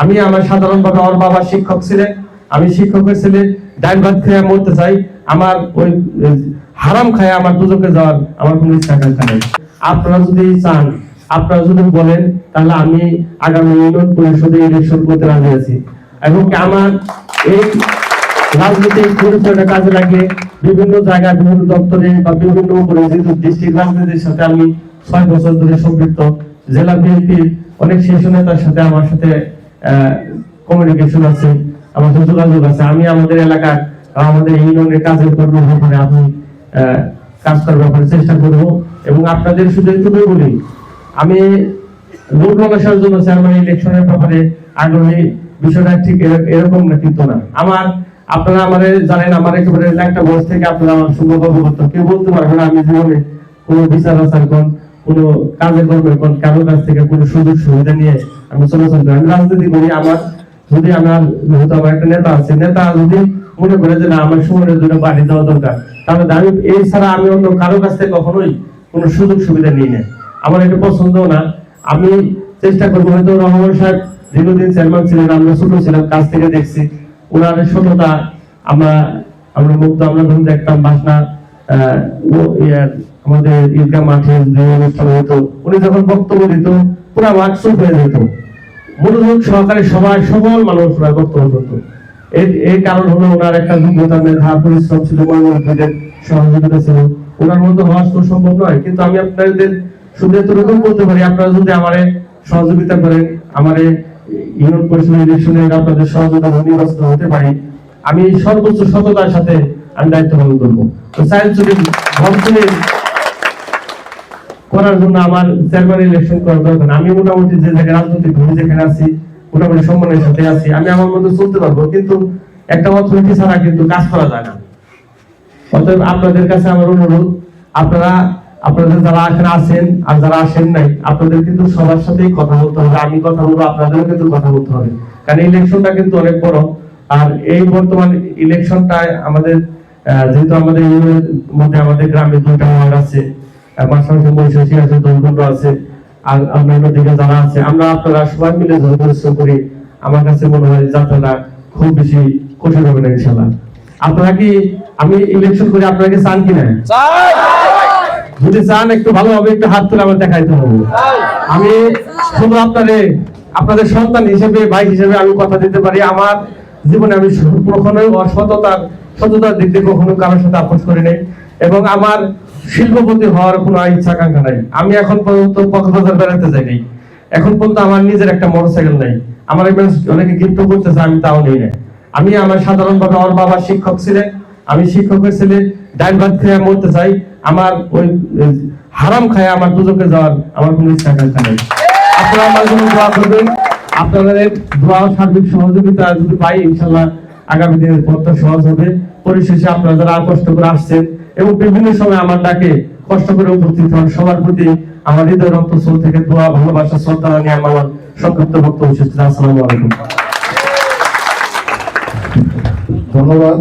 আমি আমার সাধারণভাবে আমার বাবা শিক্ষক ছিলেন, আমি শিক্ষকের ছেলে, ডাল ভাত খেয়ে মরতে চাই, আমার ওই হারাম খায় আমার দুজকে যাওয়ার আমার কোনো ইচ্ছা আকাঙ্ক্ষা নেই। আপনারা যদি চান, আপনারা যদি বলেন, তাহলে আমি আগামী ইউনিয়ন পরিষদে ইলেকশন করতে রাজি আছি এবং আমার এই রাজনৈতিক পরিচয়টা কাজে লাগিয়ে বিভিন্ন জায়গায় বিভিন্ন দপ্তরে বা বিভিন্ন উপরে যেহেতু ডিস্ট্রিক্ট রাজনীতির সাথে আমি 6 বছর ধরে সম্পৃক্ত, জেলা বিএনপির অনেক শীর্ষ নেতার সাথে আমার সাথে কমিউনিকেশন আছে, আমার সাথে যোগাযোগ আছে। আমি আমাদের এলাকার আমাদের ইউনিয়নের কাজের করার ব্যাপারে আমি কাজ করার ব্যাপারে চেষ্টা করব এবং আপনাদের শুধু একটুকুই বলি, আমি লোক লালসার জন্য চেয়ারম্যান ইলেকশনের ব্যাপারে আগ্রহী বিষয়টা ঠিক এরকম না কিন্তু না। আপনারা আমাদের জানেন, আমার একেবারে একটা বয়স থেকে আপনারা আমার সুন্দরভাবে করতে কেউ বলতে পারবেন আমি জীবনে কোনো বিচার আচার কোনো কাজে কর্মে কারোর কাছ থেকে কোনো সুযোগ সুবিধা নিয়ে আমি চলাচল করি। আমি রাজনীতি করি, আমার যদি আমার যেহেতু আমার একটা নেতা আছে, নেতা যদি মনে করে যে না আমার সময়ের জন্য বাড়ি দেওয়া দরকার, তাহলে আমি এই ছাড়া আমি অন্য কারোর কাছ থেকে কখনোই কোনো সুযোগ সুবিধা নিই না। আমার এটা পছন্দ না। আমি চেষ্টা করবো, হয়তো রহমান সাহেব দীর্ঘদিন চেয়ারম্যান ছিলেন, আমরা ছোট ছিলাম, কাছ থেকে দেখছি ওনার সততা, আমরা মুক্ত আমরা ধরুন দেখতাম বাসনা আমাদের ঈদগাহ মাঠে যে অনুষ্ঠান হতো, উনি যখন বক্তব্য দিত পুরা মাঠ চুপ হয়ে যেত, মনোযোগ সহকারে সবাই সকল মানুষ বক্তব্য করত। এই কারণ হলো ওনার একটা যোগ্যতা, মেধা, পরিশ্রম ছিল, মনোযোগের সহযোগিতা ছিল। ওনার মতো হওয়া তো সম্ভব নয়, কিন্তু আমি আপনাদের শুধু এতটুকু বলতে পারি, আপনারা যদি আমারে সহযোগিতা করেন, আমারে ইউনিয়ন পরিষদ ইলেকশনে আপনাদের সহযোগিতা নির্বাচিত হতে পারি, আমি সর্বোচ্চ সততার সাথে আমি দায়িত্ব পালন করবো। তো করার জন্য আমার চেয়ারম্যান ইলেকশন করার দরকার। আমি মোটামুটি যে জায়গায় রাজনৈতিক ভূমি যেখানে আছি মোটামুটি সম্মানের সাথে আছি, আমি আমার মতো চলতে পারবো, কিন্তু একটা অথরিটি ছাড়া কিন্তু কাজ করা যায় না। অতএব আপনাদের কাছে আমার অনুরোধ, আপনাদের যারা এখানে আছেন আর যারা আসেন নাই, আপনাদের কিন্তু সবার সাথেই কথা বলতে হবে। আমি কথা বলবো, আপনাদেরও কিন্তু কথা বলতে হবে, কারণ ইলেকশনটা কিন্তু অনেক বড়। আর এই বর্তমান ইলেকশনটা আমাদের যেহেতু আমাদের ইউনিয়নের মধ্যে আমাদের গ্রামে 2টা ওয়ার্ড আছে, পাশাপাশি মহিষাসী আছে, দলগন্ড আছে, আর অন্যান্য দিকে যারা আছে, আমরা আপনারা সবাই মিলে যদি পরিশ্রম করি, আমার কাছে মনে হয় যাত্রাটা খুব বেশি কঠিন হবে না ইনশাআল্লাহ। আপনারা কি আমি ইলেকশন করে আপনারা কি চান কিনা? যদি চান একটু ভালোভাবে একটু হাত তুলে আমার দেখাইতে হবে। আমি শুধু আপনাদের সন্তান হিসেবে, ভাই হিসেবে আমি কথা দিতে পারি, আমার জীবনে আমি কখনোই সততার দিক দিয়ে কখনো কারোর সাথে আপোষ করি নাই এবং আমার শিল্পপতি হওয়ার কোনো ইচ্ছা আকাঙ্ক্ষা নাই। আমি এখন পর্যন্ত কক্সবাজার বেড়াতে যাইনি, এখন পর্যন্ত আমার নিজের একটা মোটরসাইকেল নাই। আমার অনেকে গিফট করতে চায়, আমি তাও নেই না। আমি আমার সাধারণভাবে আমার বাবা শিক্ষক ছিলেন, আমি শিক্ষকের ছেলে, ডাল ভাত খেয়ে মরতে চাই, আমার ওই হারাম খায় আমার দুজকে যাওয়ার আমার কোনো ইচ্ছা আকাঙ্ক্ষা নেই। আপনারা আমার জন্য দোয়া করবেন, আপনাদের দোয়া সার্বিক সহযোগিতা যদি পাই ইনশাআল্লাহ আগামী দিনের পথটা সহজ হবে। পরিশেষে আপনারা যারা কষ্ট করে আসছেন এবং বিভিন্ন সময় আমার ডাকে কষ্ট করে উপস্থিত হন, সবার প্রতি আমার হৃদয় রক্তস্থল থেকে দোয়া, ভালোবাসা, শ্রদ্ধা নিয়ে আমার সংক্ষিপ্ত বক্তব্য শেষ করছি। আসসালামু আলাইকুম। ধন্যবাদ।